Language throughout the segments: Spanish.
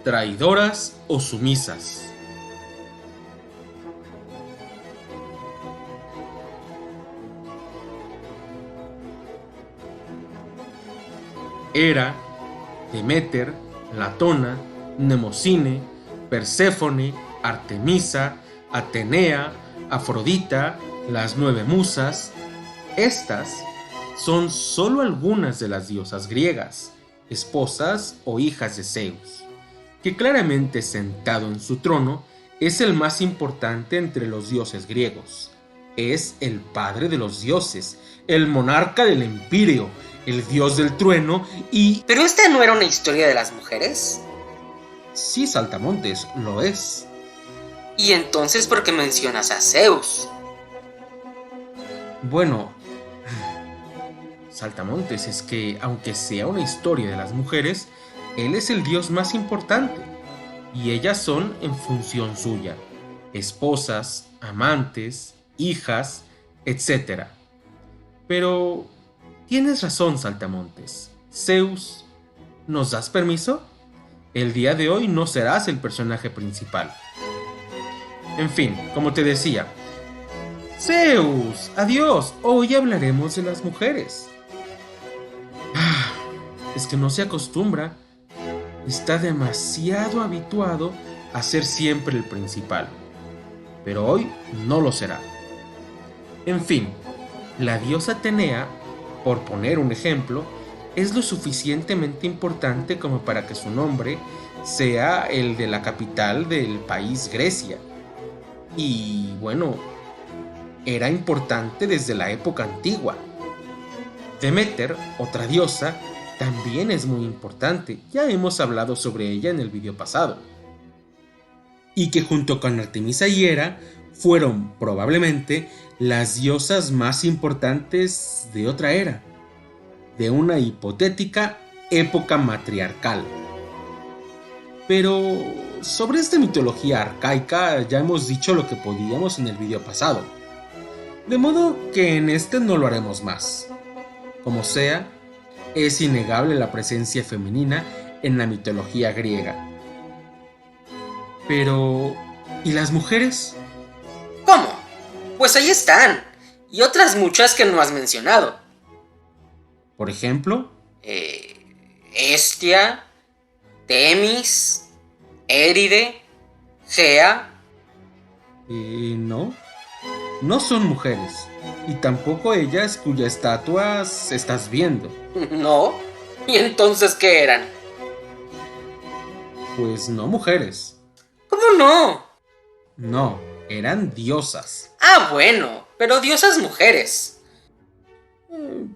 traidoras o sumisas. Hera, Deméter, Latona, Mnemosine, Perséfone, Artemisa, Atenea, Afrodita, las 9 musas. Estas son solo algunas de las diosas griegas, esposas o hijas de Zeus, que claramente sentado en su trono es el más importante entre los dioses griegos. Es el padre de los dioses, el monarca del Empirio, el dios del trueno y... ¿Pero esta no era una historia de las mujeres? Sí, Saltamontes, lo es. ¿Y entonces por qué mencionas a Zeus? Bueno, Saltamontes, es que aunque sea una historia de las mujeres, él es el dios más importante y ellas son en función suya, esposas, amantes, hijas, etc. Pero tienes razón, Saltamontes. Zeus, ¿nos das permiso? El día de hoy no serás el personaje principal. En fin, como te decía, Zeus, adiós, hoy hablaremos de las mujeres. Es que no se acostumbra, está demasiado habituado a ser siempre el principal, pero hoy no lo será. En fin, la diosa Atenea, por poner un ejemplo, es lo suficientemente importante como para que su nombre sea el de la capital del país Grecia. Y bueno, era importante desde la época antigua. Deméter, otra diosa, también es muy importante, ya hemos hablado sobre ella en el video pasado. Y que junto con Artemisa y Hera fueron probablemente las diosas más importantes de otra era, de una hipotética época matriarcal. Pero sobre esta mitología arcaica ya hemos dicho lo que podíamos en el video pasado, de modo que en este no lo haremos más. Como sea, es innegable la presencia femenina en la mitología griega. Pero, ¿y las mujeres? ¿Cómo? Pues ahí están, y otras muchas que no has mencionado. Por ejemplo, Hestia, Temis, Éride, Gea. no son mujeres, y tampoco ellas cuyas estatuas estás viendo. ¿No? ¿Y entonces qué eran? Pues no mujeres. ¿Cómo no? No, eran diosas. Ah, bueno, pero diosas mujeres.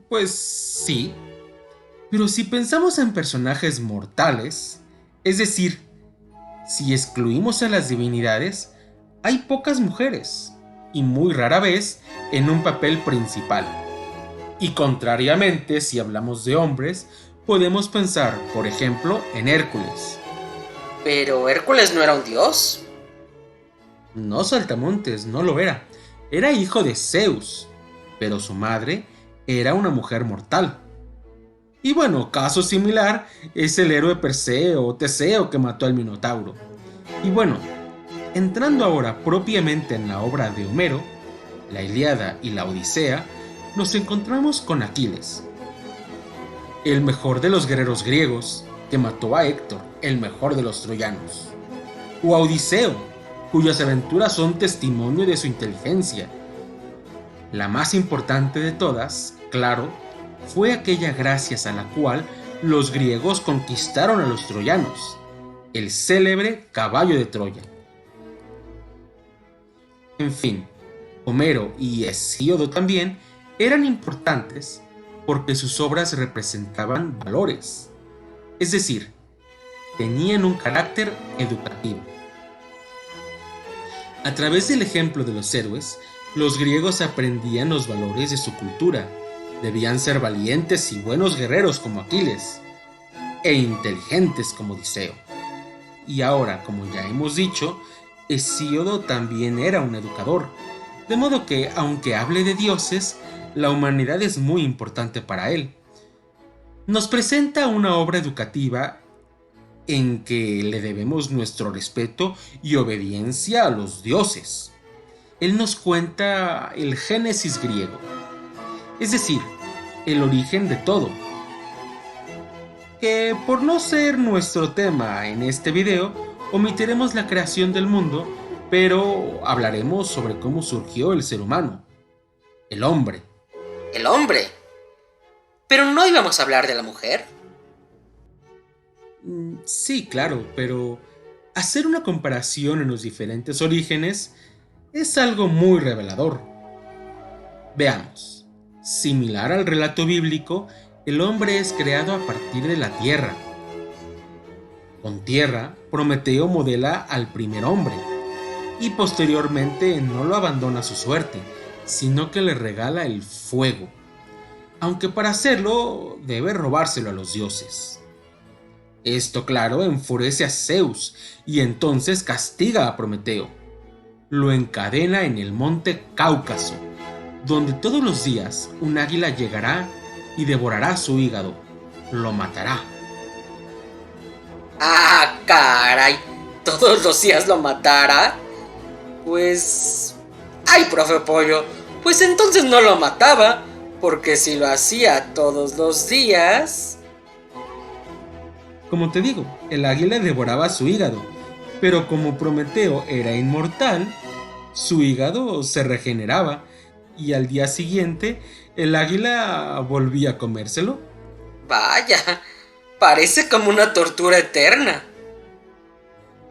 Pues sí. Pero si pensamos en personajes mortales, es decir, si excluimos a las divinidades, hay pocas mujeres, y muy rara vez en un papel principal. Y contrariamente, si hablamos de hombres, podemos pensar, por ejemplo, en Hércules. ¿Pero Hércules no era un dios? No, Saltamontes, no lo era. Era hijo de Zeus, pero su madre era una mujer mortal. Y bueno, caso similar es el héroe Perseo o Teseo que mató al Minotauro. Y bueno, entrando ahora propiamente en la obra de Homero, la Ilíada y la Odisea, nos encontramos con Aquiles, el mejor de los guerreros griegos, que mató a Héctor, el mejor de los troyanos. O a Odiseo, cuyas aventuras son testimonio de su inteligencia. La más importante de todas, claro, fue aquella gracias a la cual los griegos conquistaron a los troyanos, el célebre caballo de Troya. En fin, Homero y Hesíodo también eran importantes porque sus obras representaban valores, es decir, tenían un carácter educativo. A través del ejemplo de los héroes, los griegos aprendían los valores de su cultura. Debían ser valientes y buenos guerreros como Aquiles, e inteligentes como Odiseo. Y ahora, como ya hemos dicho, Hesíodo también era un educador, de modo que, aunque hable de dioses, la humanidad es muy importante para él. Nos presenta una obra educativa en que le debemos nuestro respeto y obediencia a los dioses. Él nos cuenta el Génesis griego, es decir, el origen de todo, que por no ser nuestro tema en este video, omitiremos la creación del mundo, pero hablaremos sobre cómo surgió el ser humano, el hombre. El hombre. ¿Pero no íbamos a hablar de la mujer? Sí, claro, pero hacer una comparación en los diferentes orígenes es algo muy revelador. Veamos. Similar al relato bíblico, el hombre es creado a partir de la tierra. Con tierra, Prometeo modela al primer hombre y posteriormente no lo abandona a su suerte, sino que le regala el fuego, aunque para hacerlo debe robárselo a los dioses. Esto, claro, enfurece a Zeus y entonces castiga a Prometeo. Lo encadena en el monte Cáucaso, donde todos los días un águila llegará y devorará su hígado. Lo matará. ¡Ah, caray! ¿Todos los días lo matara? Pues... ¡Ay, profe Pollo! Pues entonces no lo mataba, porque si lo hacía todos los días... Como te digo, el águila devoraba su hígado, pero como Prometeo era inmortal, su hígado se regeneraba y al día siguiente el águila volvía a comérselo. Vaya, parece como una tortura eterna.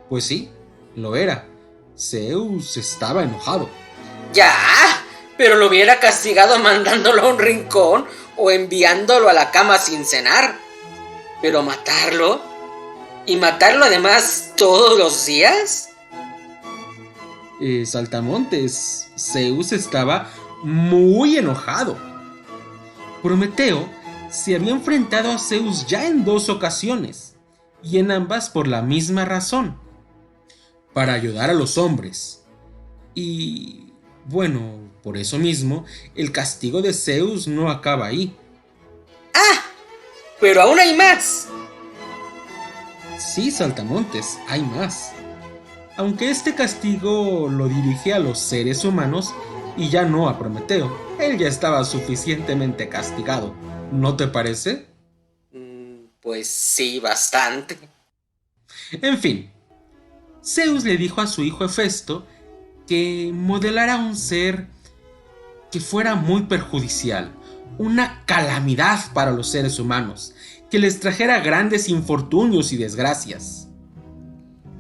Pues sí, lo era. Zeus estaba enojado. ¡Ya! Pero lo hubiera castigado mandándolo a un rincón o enviándolo a la cama sin cenar. Pero matarlo, y matarlo además todos los días. Saltamontes, Zeus estaba muy enojado. Prometeo se había enfrentado a Zeus ya en 2 ocasiones, y en ambas por la misma razón, para ayudar a los hombres. Y bueno, por eso mismo, el castigo de Zeus no acaba ahí. ¡Ah! ¡Pero aún hay más! Sí, Saltamontes, hay más. Aunque este castigo lo dirige a los seres humanos y ya no a Prometeo. Él ya estaba suficientemente castigado, ¿no te parece? Pues sí, bastante. En fin, Zeus le dijo a su hijo Hefesto que modelara un ser que fuera muy perjudicial, una calamidad para los seres humanos, que les trajera grandes infortunios y desgracias.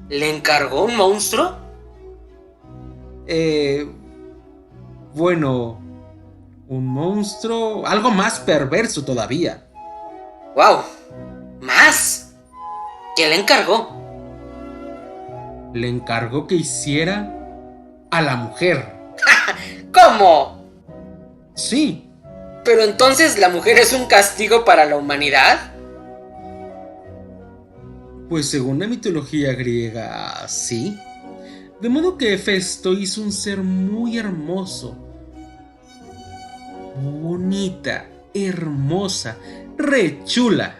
¿Le encargó un monstruo? Bueno, un monstruo, algo más perverso todavía. ¡Wow! ¿Más? ¿Qué le encargó? Le encargó que hiciera a la mujer. ¿Cómo? Sí. ¿Pero entonces la mujer es un castigo para la humanidad? Pues según la mitología griega, sí. De modo que Hefesto hizo un ser muy hermoso, bonita, hermosa, re chula,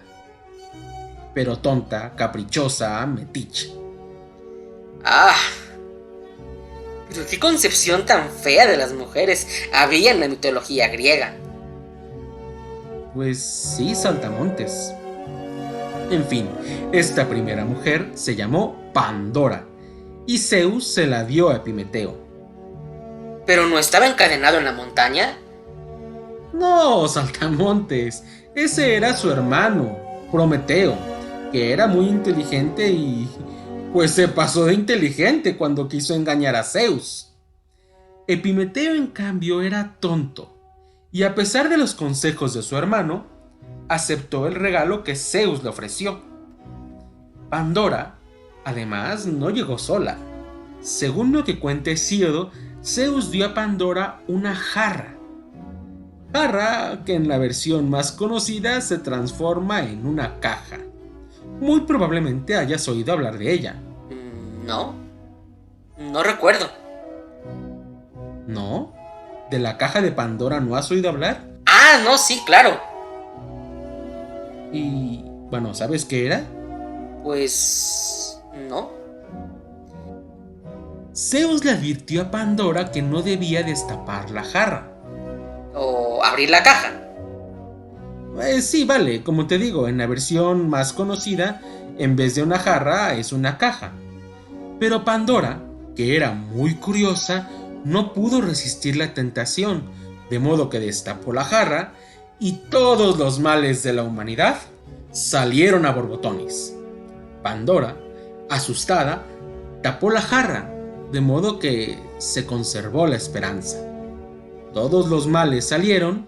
pero tonta, caprichosa, metiche. ¡Ah! Pero qué concepción tan fea de las mujeres había en la mitología griega. Pues sí, Saltamontes. En fin, esta primera mujer se llamó Pandora y Zeus se la dio a Epimeteo. ¿Pero no estaba encadenado en la montaña? No, Saltamontes, ese era su hermano, Prometeo, que era muy inteligente y pues se pasó de inteligente cuando quiso engañar a Zeus. Epimeteo, en cambio, era tonto y a pesar de los consejos de su hermano, aceptó el regalo que Zeus le ofreció. Pandora, además, no llegó sola. Según lo que cuenta Hesíodo, Zeus dio a Pandora una jarra que en la versión más conocida se transforma en una caja. Muy probablemente hayas oído hablar de ella. No, no recuerdo. ¿No? ¿De la caja de Pandora no has oído hablar? Ah, no, sí, claro. Y bueno, ¿sabes qué era? Pues no. Zeus le advirtió a Pandora que no debía destapar la jarra. O abrir la caja. Sí, vale, como te digo, en la versión más conocida, en vez de una jarra es una caja. Pero Pandora, que era muy curiosa, no pudo resistir la tentación, de modo que destapó la jarra y todos los males de la humanidad salieron a borbotones. Pandora, asustada, tapó la jarra, de modo que se conservó la esperanza. Todos los males salieron,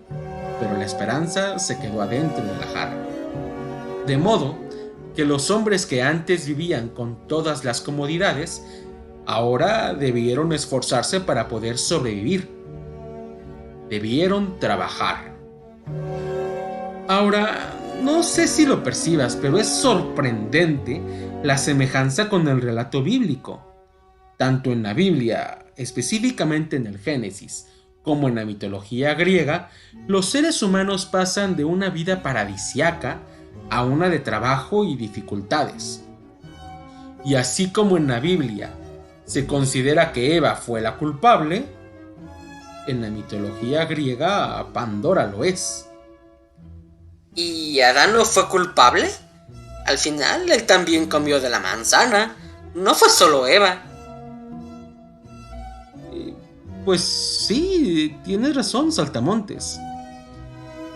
pero la esperanza se quedó adentro de la jarra. De modo que los hombres que antes vivían con todas las comodidades, ahora debieron esforzarse para poder sobrevivir. Debieron trabajar. Ahora, no sé si lo percibas, pero es sorprendente la semejanza con el relato bíblico. Tanto en la Biblia, específicamente en el Génesis, como en la mitología griega, los seres humanos pasan de una vida paradisiaca a una de trabajo y dificultades. Y así como en la Biblia se considera que Eva fue la culpable, en la mitología griega Pandora lo es. ¿Y Adán no fue culpable? Al final él también comió de la manzana. No fue solo Eva. Pues sí, tienes razón, Saltamontes.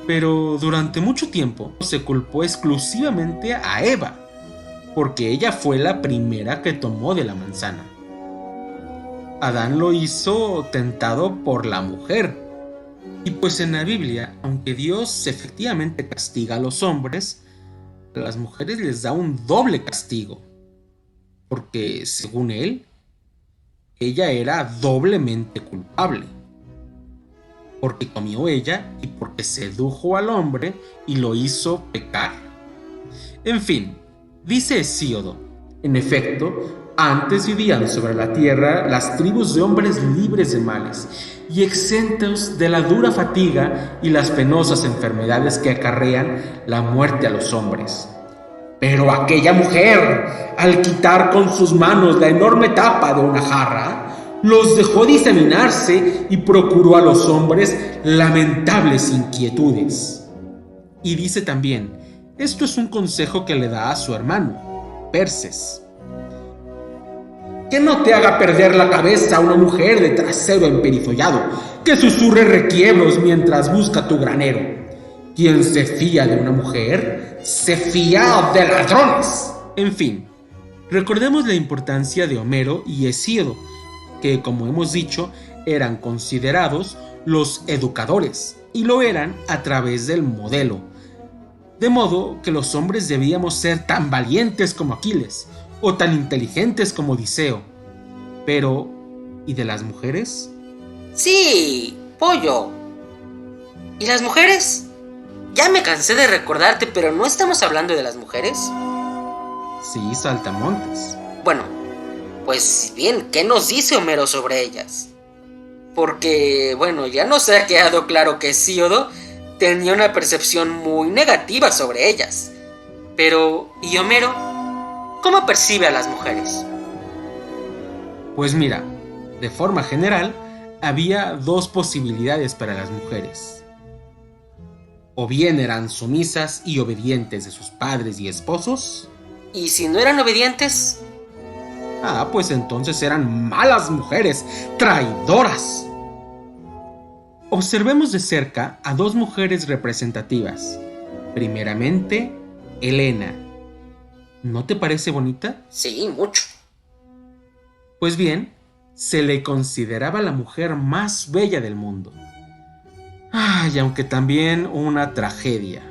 Pero durante mucho tiempo se culpó exclusivamente a Eva, porque ella fue la primera que tomó de la manzana. Adán lo hizo tentado por la mujer. Y pues en la Biblia, aunque Dios efectivamente castiga a los hombres, a las mujeres les da un doble castigo. Porque según él, ella era doblemente culpable. Porque comió ella y porque sedujo al hombre y lo hizo pecar. En fin, dice Hesíodo, en efecto, antes vivían sobre la tierra las tribus de hombres libres de males y exentos de la dura fatiga y las penosas enfermedades que acarrean la muerte a los hombres. Pero aquella mujer, al quitar con sus manos la enorme tapa de una jarra, los dejó diseminarse y procuró a los hombres lamentables inquietudes. Y dice también, esto es un consejo que le da a su hermano, Perses. Que no te haga perder la cabeza una mujer de trasero emperifollado, que susurre requiebros mientras busca tu granero. Quien se fía de una mujer, se fía de ladrones. En fin, recordemos la importancia de Homero y Hesíodo, que como hemos dicho, eran considerados los educadores, y lo eran a través del modelo. De modo que los hombres debíamos ser tan valientes como Aquiles, o tan inteligentes como Odiseo. Pero, ¿y de las mujeres? Sí, pollo. ¿Y las mujeres? Ya me cansé de recordarte, pero ¿no estamos hablando de las mujeres? Sí, Saltamontes. Bueno, pues bien, ¿qué nos dice Homero sobre ellas? Porque, bueno, ya nos ha quedado claro que Hesíodo tenía una percepción muy negativa sobre ellas. Pero, ¿y Homero? ¿Cómo percibe a las mujeres? Pues mira, de forma general, había dos posibilidades para las mujeres. O bien eran sumisas y obedientes de sus padres y esposos. ¿Y si no eran obedientes? Pues entonces eran malas mujeres, traidoras. Observemos de cerca a dos mujeres representativas. Primeramente, Helena. ¿No te parece bonita? Sí, mucho. Pues bien, se le consideraba la mujer más bella del mundo. Y aunque también una tragedia.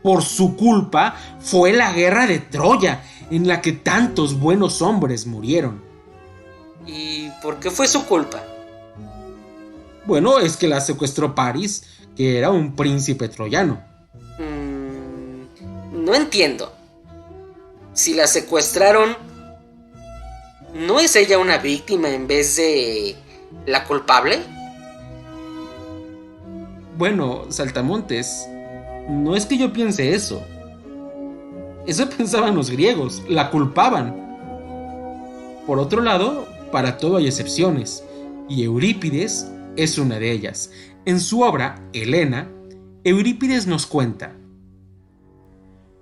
Por su culpa fue la guerra de Troya, en la que tantos buenos hombres murieron. ¿Y por qué fue su culpa? Bueno, es que la secuestró París, que era un príncipe troyano. No entiendo. Si la secuestraron, ¿no es ella una víctima en vez de la culpable? Bueno, Saltamontes, no es que yo piense eso. Eso pensaban los griegos, la culpaban. Por otro lado, para todo hay excepciones, y Eurípides es una de ellas. En su obra, Helena, Eurípides nos cuenta: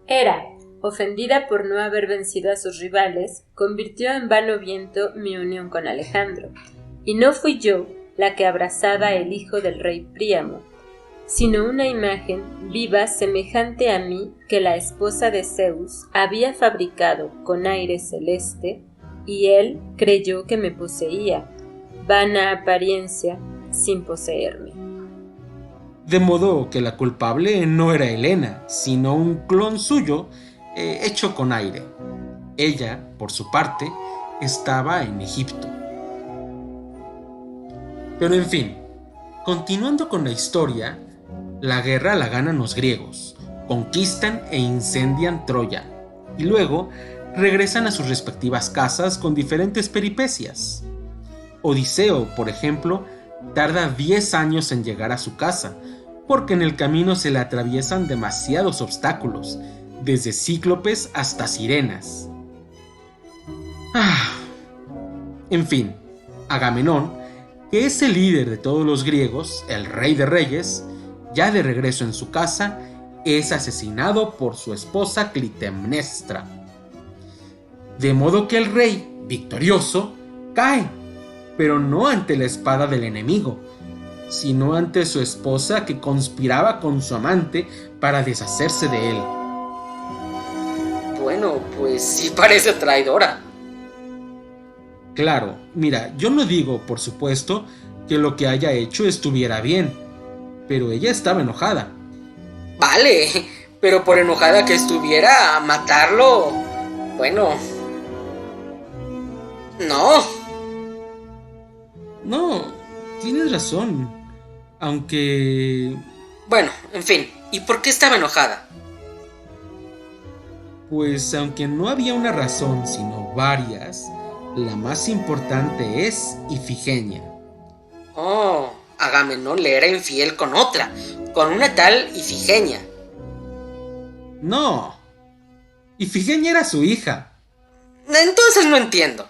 Hera, ofendida por no haber vencido a sus rivales, convirtió en vano viento mi unión con Alejandro, y no fui yo la que abrazaba el hijo del rey Príamo, sino una imagen viva semejante a mí que la esposa de Zeus había fabricado con aire celeste, y él creyó que me poseía, vana apariencia, sin poseerme. de modo que la culpable no era Helena, sino un clon suyo hecho con aire. Ella, por su parte, estaba en Egipto. Pero en fin, continuando con la historia, la guerra la ganan los griegos, conquistan e incendian Troya, y luego regresan a sus respectivas casas con diferentes peripecias. Odiseo, por ejemplo, tarda 10 años en llegar a su casa, porque en el camino se le atraviesan demasiados obstáculos, desde cíclopes hasta sirenas. En fin, Agamenón, que es el líder de todos los griegos, el rey de reyes, ya de regreso en su casa, es asesinado por su esposa Clitemnestra. De modo que el rey, victorioso, cae, pero no ante la espada del enemigo, sino ante su esposa que conspiraba con su amante para deshacerse de él. Bueno, pues sí parece traidora. Claro, mira, yo no digo, por supuesto, que lo que haya hecho estuviera bien, pero ella estaba enojada. Vale, pero por enojada que estuviera, a matarlo... Bueno... No. No, tienes razón, aunque... Bueno, en fin, ¿y por qué estaba enojada? Pues aunque no había una razón, sino varias, la más importante es Ifigenia. Oh, Agamenón le era infiel con otra, con una tal Ifigenia. No, Ifigenia era su hija. Entonces no entiendo.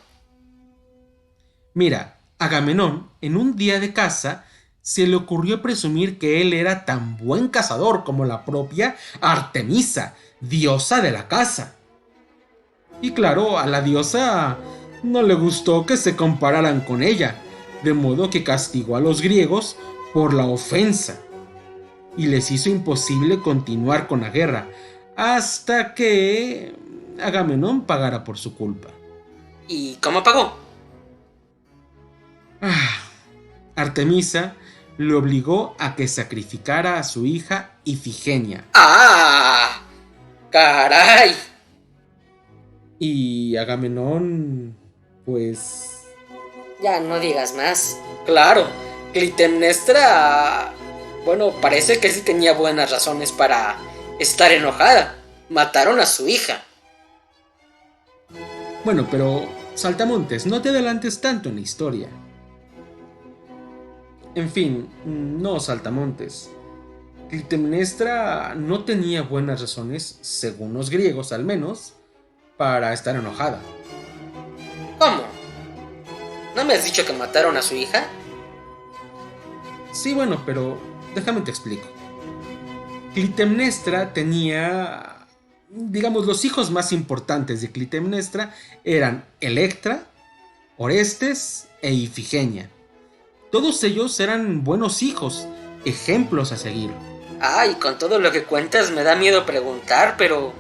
Mira, Agamenón, en un día de caza, se le ocurrió presumir que él era tan buen cazador como la propia Artemisa, diosa de la caza. Y claro, a la diosa no le gustó que se compararan con ella, de modo que castigó a los griegos por la ofensa y les hizo imposible continuar con la guerra, hasta que Agamenón pagara por su culpa. ¿Y cómo pagó? Artemisa le obligó a que sacrificara a su hija Ifigenia. ¡Ah! ¡Caray! Y Agamenón, pues... Ya no digas más. Claro, Clitemnestra... Bueno, parece que sí tenía buenas razones para estar enojada. Mataron a su hija. Bueno, pero saltamontes, no te adelantes tanto en la historia. En fin, no saltamontes. Clitemnestra no tenía buenas razones, según los griegos al menos, para estar enojada. ¿Cómo? ¿No me has dicho que mataron a su hija? Sí, bueno, pero déjame te explico. Clitemnestra tenía, digamos, los hijos más importantes de Clitemnestra eran Electra, Orestes e Ifigenia. Todos ellos eran buenos hijos, ejemplos a seguir. Ay, con todo lo que cuentas me da miedo preguntar, pero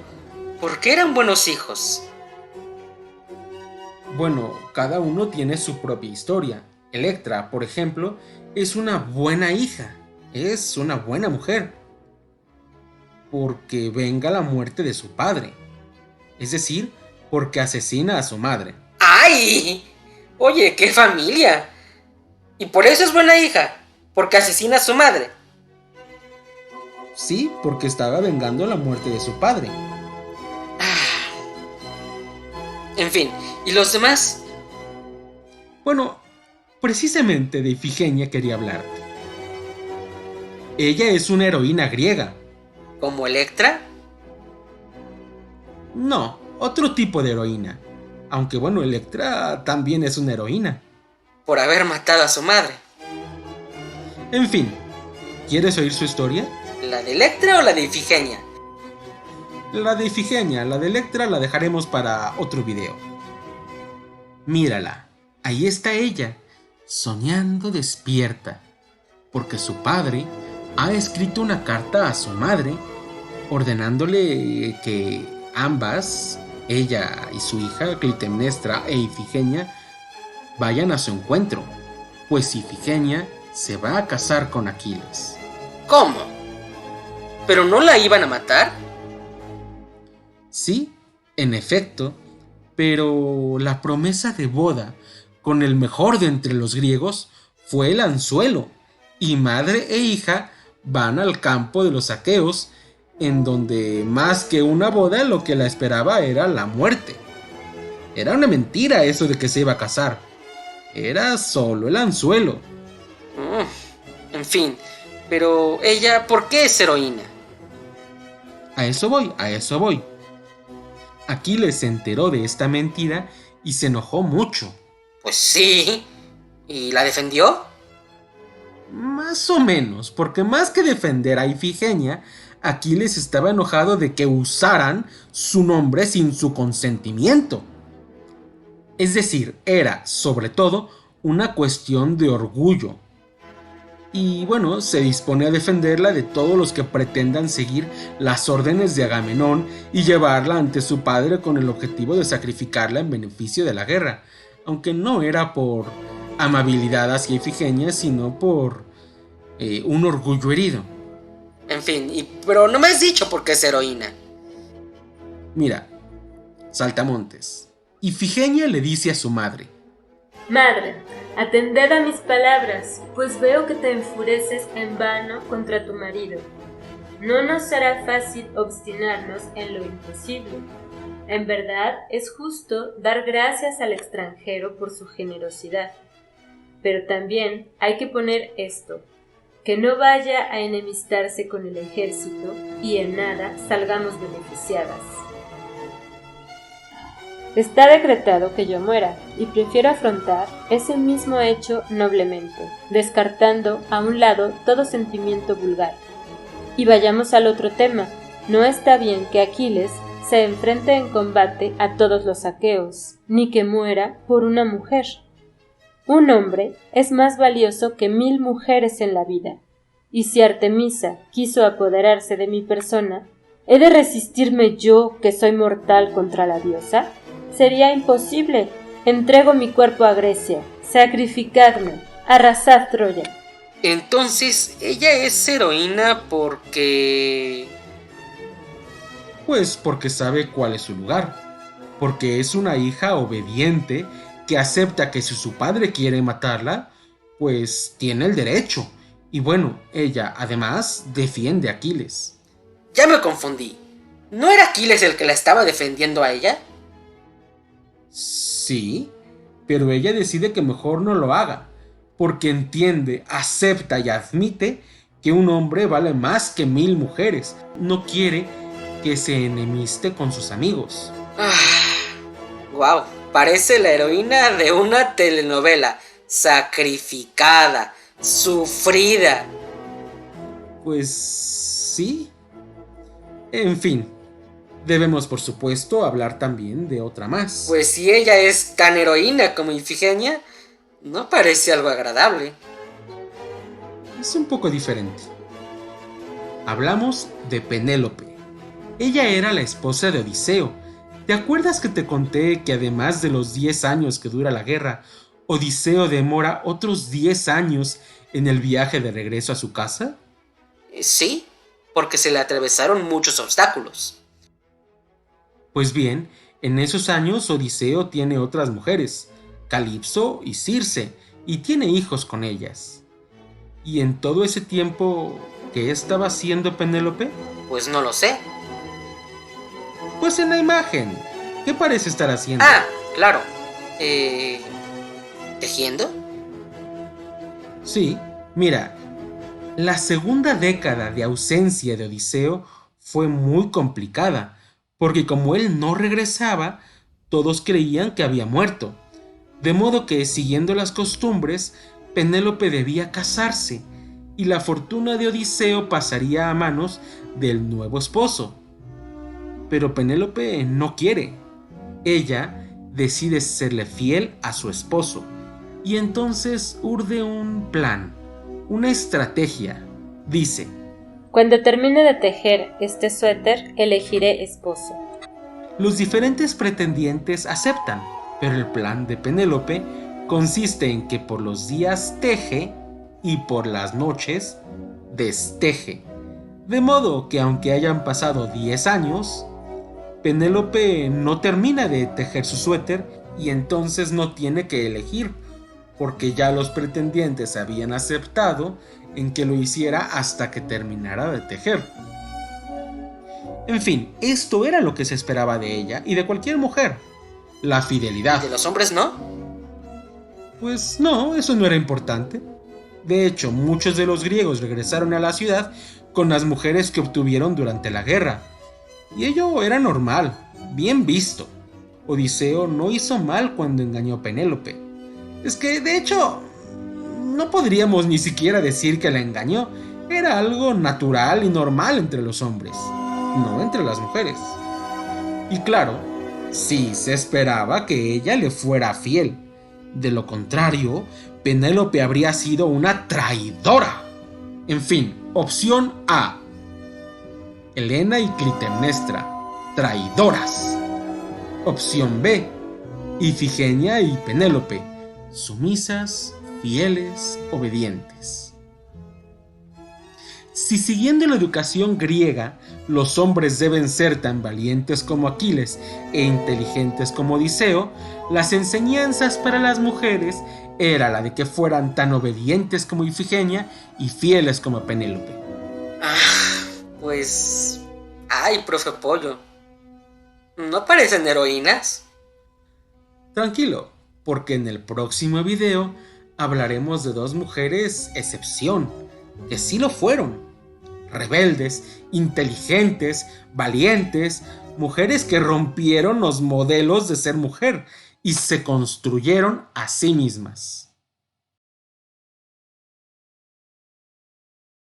¿por qué eran buenos hijos? Bueno, cada uno tiene su propia historia. Electra, por ejemplo, es una buena hija, es una buena mujer, porque venga la muerte de su padre, es decir, porque asesina a su madre. ¡Ay! Oye, qué familia. Y por eso es buena hija, porque asesina a su madre. Sí, porque estaba vengando la muerte de su padre. En fin, ¿y los demás? Bueno, precisamente de Ifigenia quería hablarte. Ella es una heroína griega. ¿Como Electra? No, otro tipo de heroína. Aunque bueno, Electra también es una heroína. Por haber matado a su madre. En fin, ¿quieres oír su historia? ¿La de Electra o la de Ifigenia? La de Ifigenia, la de Electra la dejaremos para otro video. Mírala, ahí está ella, soñando despierta, porque su padre ha escrito una carta a su madre ordenándole que ambas, ella y su hija Clitemnestra e Ifigenia, vayan a su encuentro, pues Ifigenia se va a casar con Aquiles. ¿Cómo? ¿Pero no la iban a matar? Sí, en efecto, pero la promesa de boda con el mejor de entre los griegos fue el anzuelo, y madre e hija van al campo de los aqueos, en donde más que una boda lo que la esperaba era la muerte. Era una mentira eso de que se iba a casar, era solo el anzuelo. En fin, pero ella, ¿por qué es heroína? A eso voy. Aquiles se enteró de esta mentira y se enojó mucho. Pues sí. ¿Y la defendió? Más o menos, porque más que defender a Ifigenia, Aquiles estaba enojado de que usaran su nombre sin su consentimiento. Es decir, era, sobre todo, una cuestión de orgullo. Y bueno, se dispone a defenderla de todos los que pretendan seguir las órdenes de Agamenón y llevarla ante su padre con el objetivo de sacrificarla en beneficio de la guerra, aunque no era por amabilidad hacia Ifigenia, sino por un orgullo herido. En fin, pero no me has dicho por qué es heroína. Mira, Saltamontes, Ifigenia le dice a su madre: Madre, atended a mis palabras, pues veo que te enfureces en vano contra tu marido. No nos será fácil obstinarnos en lo imposible. En verdad, es justo dar gracias al extranjero por su generosidad. Pero también hay que poner esto, que no vaya a enemistarse con el ejército y en nada salgamos beneficiadas. Está decretado que yo muera, y prefiero afrontar ese mismo hecho noblemente, descartando a un lado todo sentimiento vulgar. Y vayamos al otro tema. No está bien que Aquiles se enfrente en combate a todos los aqueos, ni que muera por una mujer. Un hombre es más valioso que 1000 mujeres en la vida, y si Artemisa quiso apoderarse de mi persona, ¿he de resistirme yo, que soy mortal, contra la diosa? Sería imposible. Entrego mi cuerpo a Grecia. Sacrificadme. Arrasad Troya. Entonces, ella es heroína porque... Pues porque sabe cuál es su lugar, porque es una hija obediente que acepta que si su padre quiere matarla, pues tiene el derecho. Y bueno, ella además defiende a Aquiles. Ya me confundí. ¿No era Aquiles el que la estaba defendiendo a ella? Sí, pero ella decide que mejor no lo haga, porque entiende, acepta y admite que un hombre vale más que 1000 mujeres. No quiere que se enemiste con sus amigos. Wow, parece la heroína de una telenovela. Sacrificada, sufrida. Pues sí. En fin, debemos por supuesto hablar también de otra más. Pues si ella es tan heroína como Ifigenia, no parece algo agradable. Es un poco diferente. Hablamos de Penélope. Ella era la esposa de Odiseo. ¿Te acuerdas que te conté que además de los 10 años que dura la guerra, Odiseo demora otros 10 años en el viaje de regreso a su casa? Sí, porque se le atravesaron muchos obstáculos. Pues bien, en esos años Odiseo tiene otras mujeres, Calipso y Circe, y tiene hijos con ellas. ¿Y en todo ese tiempo qué estaba haciendo Penélope? Pues no lo sé. Pues en la imagen, ¿qué parece estar haciendo? Ah, claro. ¿Tejiendo? Sí, mira, la segunda década de ausencia de Odiseo fue muy complicada, porque como él no regresaba, todos creían que había muerto. De modo que, siguiendo las costumbres, Penélope debía casarse, y la fortuna de Odiseo pasaría a manos del nuevo esposo. Pero Penélope no quiere. Ella decide serle fiel a su esposo, y entonces urde un plan, una estrategia. Dice: Cuando termine de tejer este suéter, elegiré esposo. Los diferentes pretendientes aceptan, pero el plan de Penélope consiste en que por los días teje y por las noches desteje. De modo que aunque hayan pasado 10 años, Penélope no termina de tejer su suéter y entonces no tiene que elegir, porque ya los pretendientes habían aceptado en que lo hiciera hasta que terminara de tejer. En fin, esto era lo que se esperaba de ella y de cualquier mujer: la fidelidad. ¿De los hombres no? Pues no, eso no era importante. De hecho, muchos de los griegos regresaron a la ciudad con las mujeres que obtuvieron durante la guerra, y ello era normal, bien visto. Odiseo no hizo mal cuando engañó a Penélope. Es que, de hecho, no podríamos ni siquiera decir que la engañó. Era algo natural y normal entre los hombres, no entre las mujeres. Y claro, sí se esperaba que ella le fuera fiel. De lo contrario, Penélope habría sido una traidora. En fin, opción A: Helena y Clitemnestra, traidoras. Opción B: Ifigenia y Penélope, sumisas, fieles, obedientes. Si siguiendo la educación griega, los hombres deben ser tan valientes como Aquiles e inteligentes como Odiseo, las enseñanzas para las mujeres era la de que fueran tan obedientes como Ifigenia y fieles como Penélope. Pues... Ay, profe Pollo, ¿no parecen heroínas? Tranquilo, porque en el próximo video hablaremos de dos mujeres excepción, que sí lo fueron. Rebeldes, inteligentes, valientes, mujeres que rompieron los modelos de ser mujer y se construyeron a sí mismas.